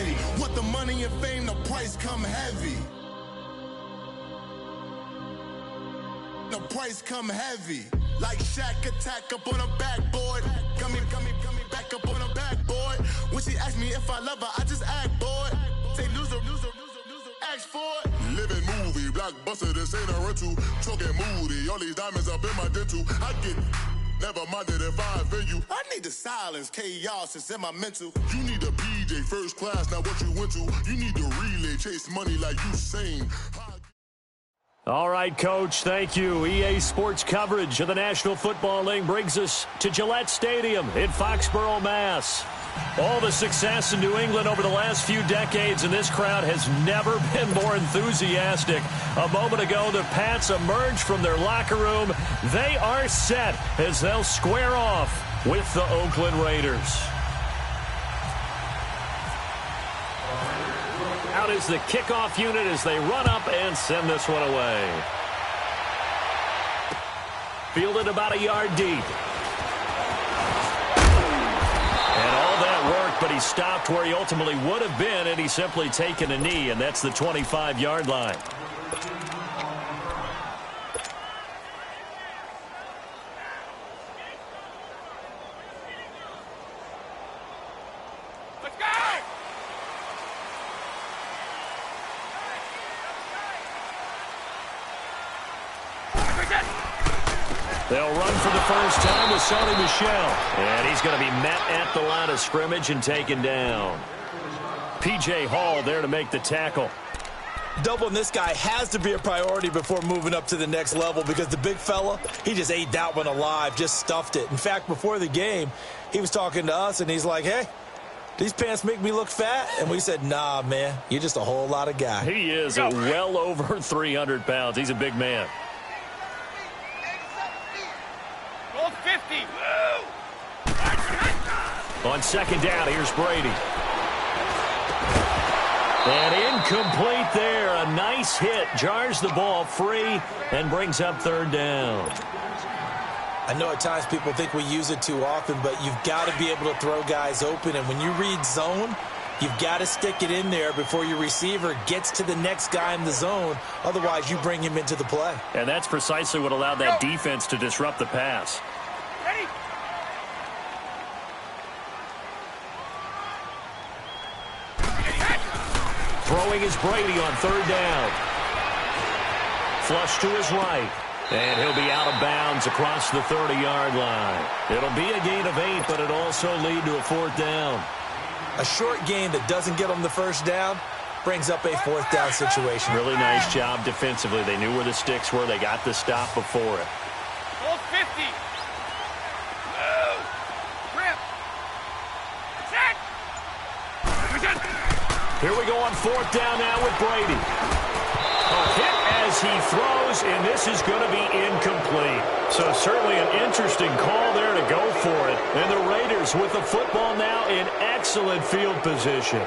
steady. With the money and fame, the price come heavy. The price come heavy. Like Shaq attack up on a backboard. Gummy, back up on a backboard. When she ask me if I love her, I just act bored. Say loser, ask for it. Living movie, blockbuster, this ain't a rental. Talking moody, all these diamonds up in my dental. I get never minded if I offend you. I need the silence, chaos is in my mental. You need a PJ first class, not what you went to. You need to relay, chase money like you sing. All right, Coach, thank you. EA Sports coverage of the National Football League brings us to Gillette Stadium in Foxborough, Mass. All the success in New England over the last few decades, and this crowd has never been more enthusiastic. A moment ago, the Pats emerged from their locker room. They are set as they'll square off with the Oakland Raiders. Out is the kickoff unit as they run up and send this one away. Fielded about a yard deep. And all that worked, but he stopped where he ultimately would have been, and he's simply taken a knee, and that's the 25-yard line. They'll run for the first time with Sony Michel. And he's going to be met at the line of scrimmage and taken down. P.J. Hall there to make the tackle. Doubling this guy has to be a priority before moving up to the next level because the big fella, he just ate that one alive, just stuffed it. In fact, before the game, he was talking to us, and he's like, hey, these pants make me look fat? And we said, nah, man, you're just a whole lot of guy. He is well over 300 pounds. He's a big man. 50. On second down, here's Brady. And incomplete there. A nice hit. Jars the ball free and brings up third down. I know at times people think we use it too often, but you've got to be able to throw guys open. And when you read zone, you've got to stick it in there before your receiver gets to the next guy in the zone. Otherwise, you bring him into the play. And that's precisely what allowed that defense to disrupt the pass. Ready? Throwing is Brady on third down. Flush to his right. And he'll be out of bounds across the 30-yard line. It'll be a gain of 8, but it'll also lead to a fourth down. A short gain that doesn't get them the first down brings up a fourth down situation. Really nice job defensively. They knew where the sticks were. They got the stop before it. Goal 50. Move. Grip. Attack. Here we go on fourth down now with Brady. A hit as he throws, and this is going to be incomplete. So certainly an interesting call there to go for it. And the Raiders with the football now in excellent field position.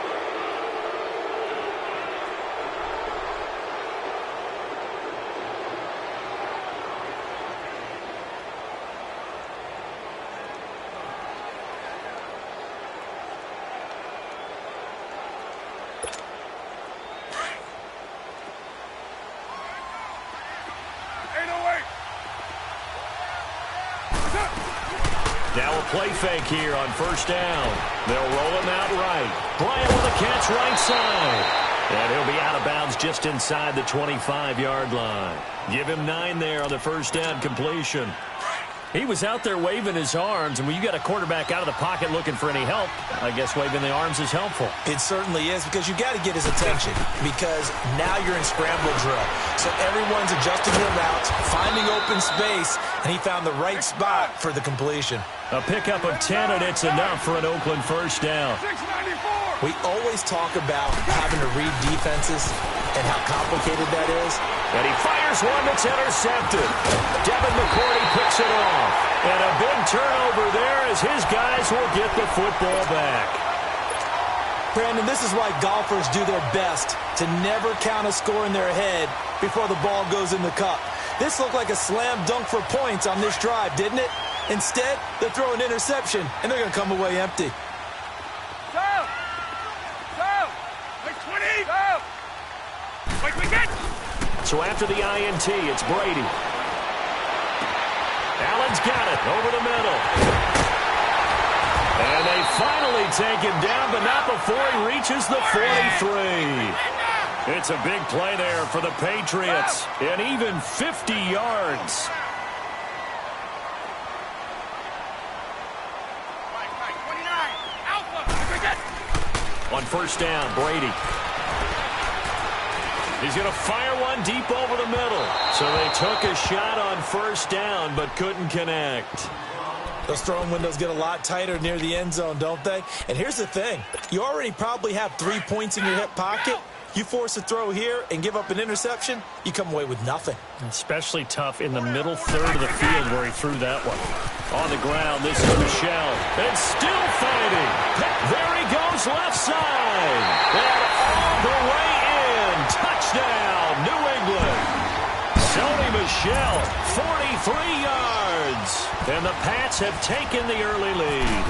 Now a play fake here on first down. They'll roll him out right. Bryant with a catch right side. And he'll be out of bounds just inside the 25-yard line. Give him 9 there on the first down completion. He was out there waving his arms, and when you got a quarterback out of the pocket looking for any help, I guess waving the arms is helpful. It certainly is, because you got to get his attention, because now you're in scramble drill. So everyone's adjusting their routes, finding open space, and he found the right spot for the completion. A pickup of 10, and it's enough for an Oakland first down. 694. We always talk about having to read defenses and how complicated that is. And he fires one that's intercepted. Devin McCourty picks it off. And a big turnover there as his guys will get the football back. Brandon, this is why golfers do their best to never count a score in their head before the ball goes in the cup. This looked like a slam dunk for points on this drive, didn't it? Instead, they throw an interception, and they're going to come away empty. Go! Go! So after the INT, it's Brady. Allen's got it over the middle. And they finally take him down, but not before he reaches the 43. It's a big play there for the Patriots, and even 50 yards. On first down, Brady. He's going to fire one deep over the middle. So they took a shot on first down, but couldn't connect. Those throwing windows get a lot tighter near the end zone, don't they? And here's the thing. You already probably have 3 points in your hip pocket. You force a throw here and give up an interception, you come away with nothing. Especially tough in the middle third of the field where he threw that one. On the ground, this is Michelle. And still fighting. There he goes, left side. And all the way in. Touchdown, New England. Sony Michel, 43 yards. And the Pats have taken the early lead.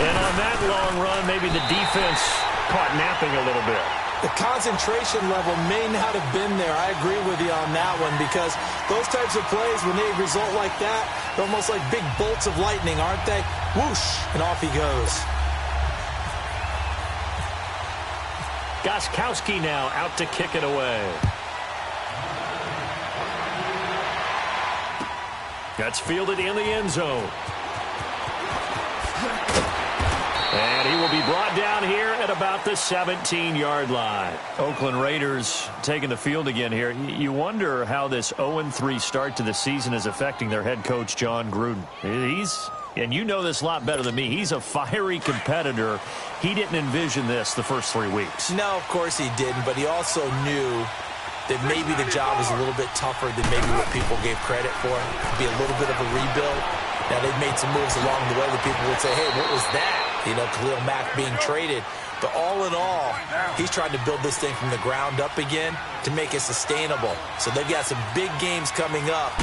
And on that long run, maybe the defense caught napping a little bit. The concentration level may not have been there. I agree with you on that one because those types of plays, when they result like that, they're almost like big bolts of lightning, aren't they? Whoosh, and off he goes. Gostkowski now out to kick it away. That's fielded in the end zone. And he will be brought down here at about the 17-yard line. Oakland Raiders taking the field again here. You wonder how this 0-3 start to the season is affecting their head coach, John Gruden. And you know this a lot better than me, he's a fiery competitor. He didn't envision this the first 3 weeks. No, of course he didn't, but he also knew that maybe the job was a little bit tougher than maybe what people gave credit for. It could be a little bit of a rebuild. Now, they've made some moves along the way that people would say, hey, what was that? You know, Khalil Mack being traded. But all in all, he's trying to build this thing from the ground up again to make it sustainable. So they've got some big games coming up.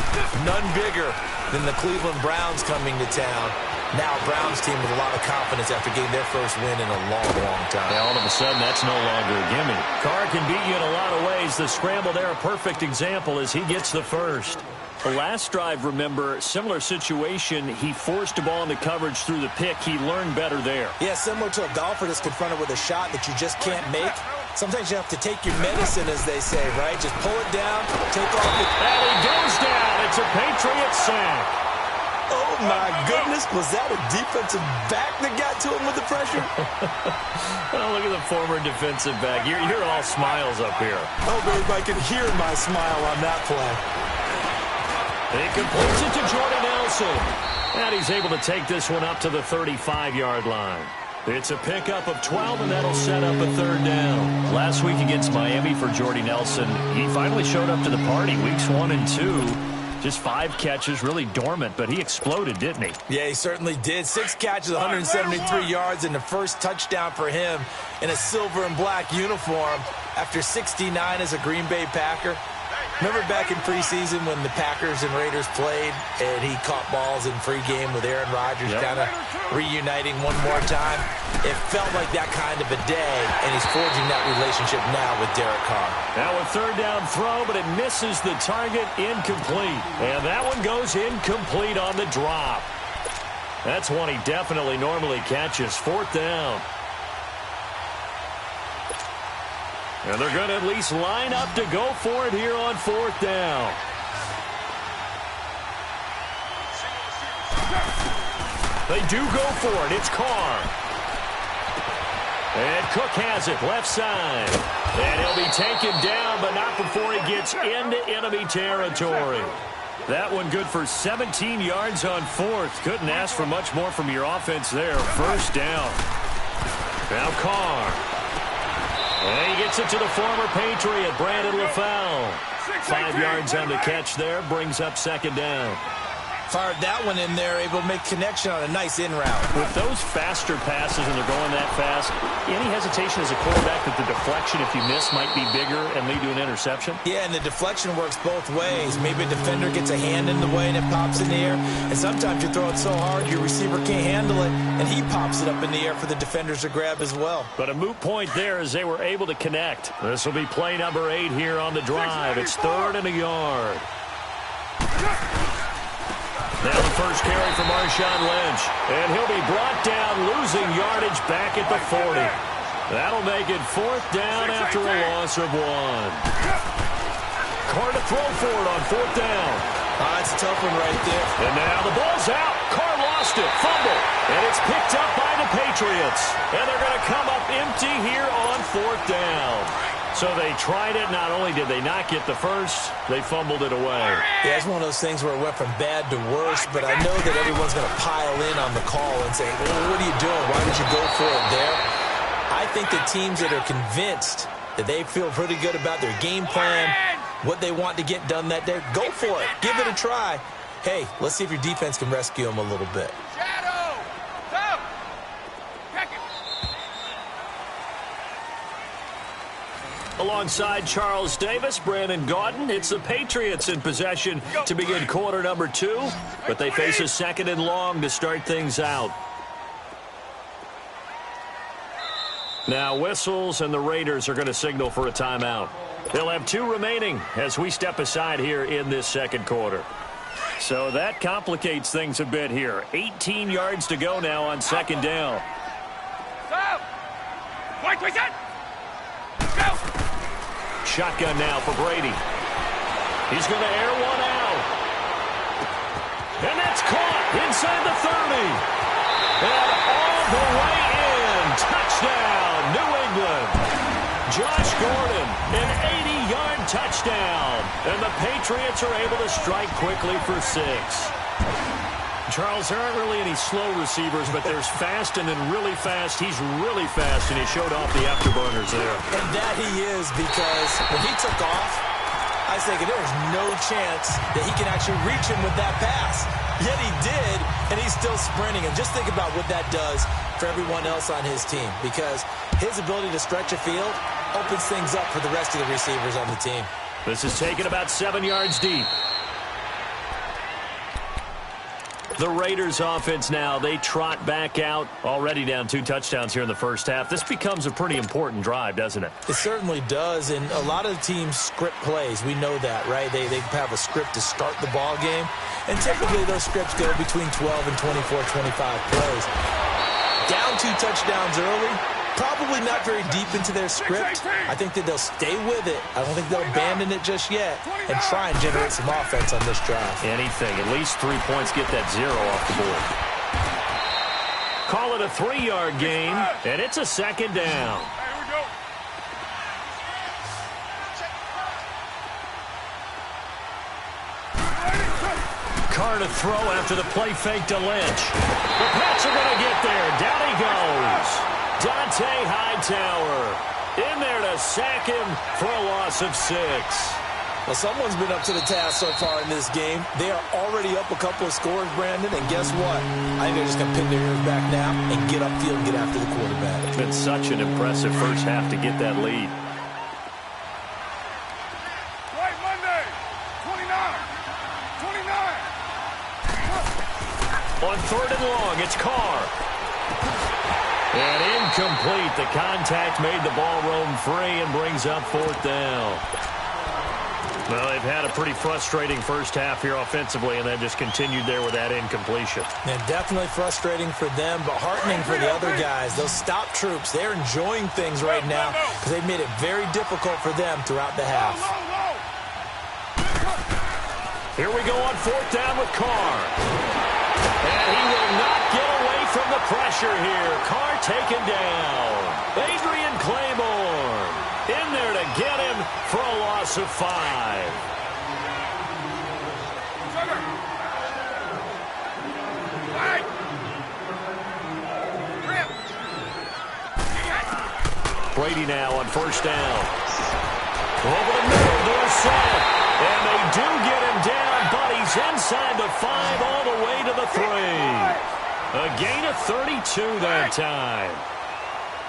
None bigger than the Cleveland Browns coming to town. Now a Browns team with a lot of confidence after getting their first win in a long, long time. Yeah, all of a sudden, that's no longer a gimme. Carr can beat you in a lot of ways. The scramble there, a perfect example as he gets the first. The last drive, remember, similar situation. He forced a ball into coverage through the pick. He learned better there. Yeah, similar to a golfer that's confronted with a shot that you just can't make. Sometimes you have to take your medicine, as they say, right? Just pull it down, take off the... And he goes down. It's a Patriot sack. Oh, my goodness. Was that a defensive back that got to him with the pressure? Oh, look at the former defensive back. You're all smiles up here. Oh, babe, I can hear my smile on that play. He completes it to Jordy Nelson. And he's able to take this one up to the 35-yard line. It's a pickup of 12, and that'll set up a third down. Last week against Miami for Jordy Nelson, he finally showed up to the party. Weeks 1 and 2, just 5 catches, really dormant, but he exploded, didn't he? Yeah, he certainly did. 6 catches, 173 yards, and the first touchdown for him in a silver and black uniform after 69 as a Green Bay Packer. Remember back in preseason when the Packers and Raiders played and he caught balls in pregame with Aaron Rodgers, kind of reuniting one more time? It felt like that kind of a day, and he's forging that relationship now with Derek Carr. Now a third down throw, but it misses the target, incomplete. And that one goes incomplete on the drop. That's one he definitely normally catches. Fourth down. And they're going to at least line up to go for it here on fourth down. They do go for it. It's Carr. And Cook has it, left side. And he'll be taken down, but not before he gets into enemy territory. That one good for 17 yards on fourth. Couldn't ask for much more from your offense there. First down. Now Carr. And he gets it to the former Patriot, Brandon LaFell. 5 yards on the catch there, brings up second down. Fired that one in there, able to make connection on a nice in route. With those faster passes and they're going that fast, any hesitation as a quarterback that the deflection, if you miss, might be bigger and lead to an interception? Yeah, and the deflection works both ways. Maybe a defender gets a hand in the way and it pops in the air. And sometimes you throw it so hard your receiver can't handle it, and he pops it up in the air for the defenders to grab as well. But a moot point there as they were able to connect. This will be play number 8 here on the drive. It's 3rd and a yard. Now the first carry for Marshawn Lynch. And he'll be brought down, losing yardage back at the 40. That'll make it 4th down after a loss of 1. Carr to throw for it on 4th down. That's a tough one right there. And now the ball's out. Carr lost it. Fumble. And it's picked up by the Patriots. And they're going to come up empty here on 4th down. So they tried it. Not only did they not get the first, they fumbled it away. Yeah, it's one of those things where it went from bad to worse, but I know that everyone's going to pile in on the call and say, well, what are you doing? Why did you go for it there? I think the teams that are convinced that they feel pretty good about their game plan, what they want to get done that day, go for it. Give it a try. Hey, let's see if your defense can rescue them a little bit. Shadow! Stop! Check it! Alongside Charles Davis, Brandon Gaudin, it's the Patriots in possession to begin quarter number 2, but they face a 2nd and long to start things out. Now whistles, and the Raiders are going to signal for a timeout. They'll have 2 remaining as we step aside here in this 2nd quarter. So that complicates things a bit here. 18 yards to go now on 2nd down. Stop! White, we set! Go! Shotgun now for Brady. He's going to air one out. And that's caught inside the 30. And all the way in. Touchdown, New England. Josh Gordon, an 80-yard touchdown. And the Patriots are able to strike quickly for 6. Charles, there aren't really any slow receivers, but there's fast and then really fast. He's really fast, and he showed off the afterburners there. And that he is, because when he took off, I was thinking there's no chance that he can actually reach him with that pass. Yet he did, and he's still sprinting. And just think about what that does for everyone else on his team, because his ability to stretch a field opens things up for the rest of the receivers on the team. This is taken about 7 yards deep. The Raiders offense now, they trot back out, already down 2 touchdowns here in the first half. This becomes a pretty important drive, doesn't it? It certainly does, and a lot of teams script plays. We know that, right? They have a script to start the ball game, and typically those scripts go between 12 and 24, 25 plays. Down 2 touchdowns early, probably not very deep into their script. I think that they'll stay with it. I don't think they'll abandon it just yet and try and generate some offense on this drive. Anything. At least 3 points, get that 0 off the board. Call it a 3-yard gain, and it's a 2nd down. Here we go. Carr to throw after the play fake to Lynch. The Pats are going to get there. Down he goes. Dante Hightower in there to sack him for a loss of 6. Well, someone's been up to the task so far in this game. They are already up a couple of scores, Brandon, and guess what? I think they're just going to pin their ears back now and get upfield and get after the quarterback. It's been such an impressive first half to get that lead. White Monday, 29. On 3rd and long, it's Carr. And incomplete. The contact made the ball roam free and brings up 4th down. Well, they've had a pretty frustrating first half here offensively, and then just continued there with that incompletion. And definitely frustrating for them, but heartening for the other guys. Those stop troops, they're enjoying things right now because they've made it very difficult for them throughout the half. Here we go on 4th down with Carr. And he will not get away from the pressure here. Carr taken down. Adrian Claiborne in there to get him for a loss of 5. Brady now on 1st down. Over the middle, they're set. And they do get him down, but he's inside the 5 all the way to the 3. A gain of 32 that time.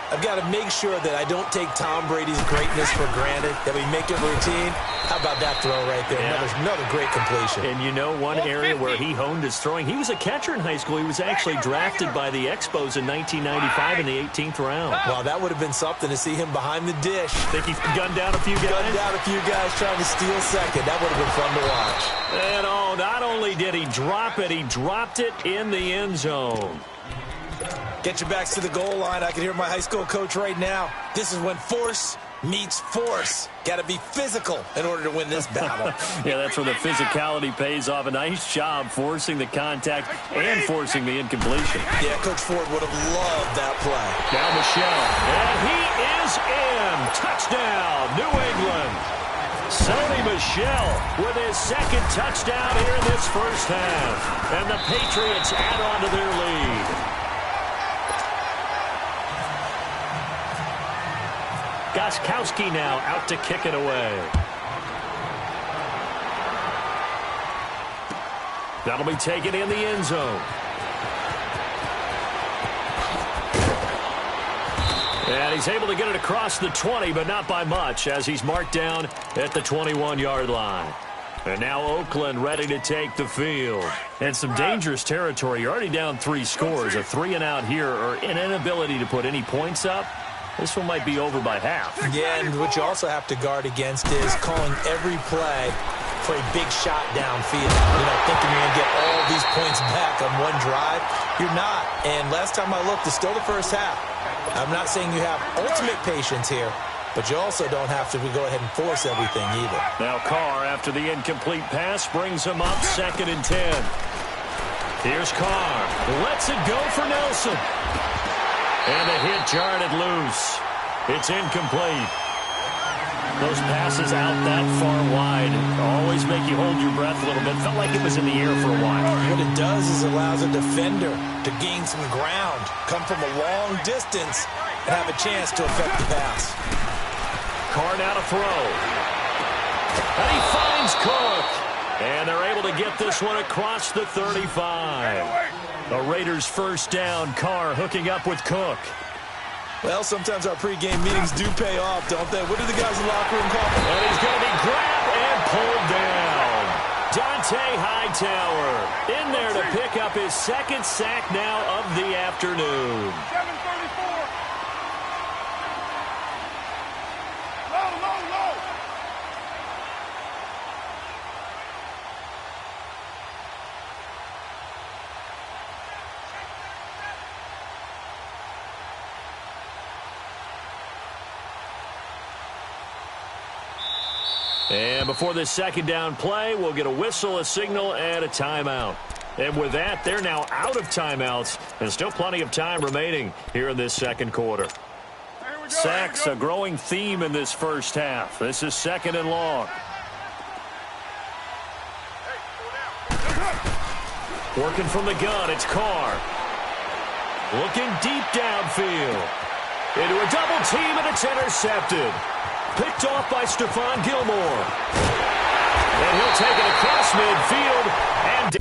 I've got to make sure that I don't take Tom Brady's greatness for granted, that we make it routine. How about that throw right there? Yeah. Another great completion. And you know one area where he honed his throwing? He was a catcher in high school. He was actually drafted by the Expos in 1995 in the 18th round. Well, that would have been something to see him behind the dish. Think he gunned down a few guys? Gunned down a few guys trying to steal second. That would have been fun to watch. And oh, not only did he drop it, he dropped it in the end zone. Get your backs to the goal line. I can hear my high school coach right now. This is when force meets force. Got to be physical in order to win this battle. Yeah, that's where the physicality pays off. A nice job forcing the contact and forcing the incompletion. Yeah, Coach Ford would have loved that play. Now Michelle. And he is in. Touchdown, New England. Sony Michel with his second touchdown here in this first half. And the Patriots add on to their lead. Gostkowski now out to kick it away. That'll be taken in the end zone. And he's able to get it across the 20, but not by much, as he's marked down at the 21-yard line. And now Oakland ready to take the field. And some dangerous territory. You're already down 3 scores. A 3-and-out here, or an inability to put any points up. This one might be over by half. Yeah, and what you also have to guard against is calling every play for a big shot downfield. You know, thinking you're going to get all these points back on one drive. You're not. And last time I looked, it's still the first half. I'm not saying you have ultimate patience here, but you also don't have to go ahead and force everything either. Now Carr, after the incomplete pass, brings him up 2nd and 10. Here's Carr. Lets it go for Nelson. And the hit jarred it loose. It's incomplete. Those passes out that far wide always make you hold your breath a little bit. Felt like it was in the air for a while. What it does is allows a defender to gain some ground, come from a long distance, and have a chance to affect the pass. Carr now to throw. And he finds Cook. And they're able to get this one across the 35. The Raiders first down. Carr hooking up with Cook. Well, sometimes our pregame meetings do pay off, don't they? What do the guys in the locker room call them? And he's going to be grabbed and pulled down. Dante Hightower in there to pick up his 2nd sack now of the afternoon. 7:34. Low, low, low. And before this 2nd down play, we'll get a whistle, a signal, and a timeout. And with that, they're now out of timeouts, and still plenty of time remaining here in this 2nd quarter. Sacks, a growing theme in this first half. This is 2nd and long. Working from the gun, it's Carr. Looking deep downfield. Into a double team, and it's intercepted. Picked off by Stephon Gilmore. And he'll take it across midfield and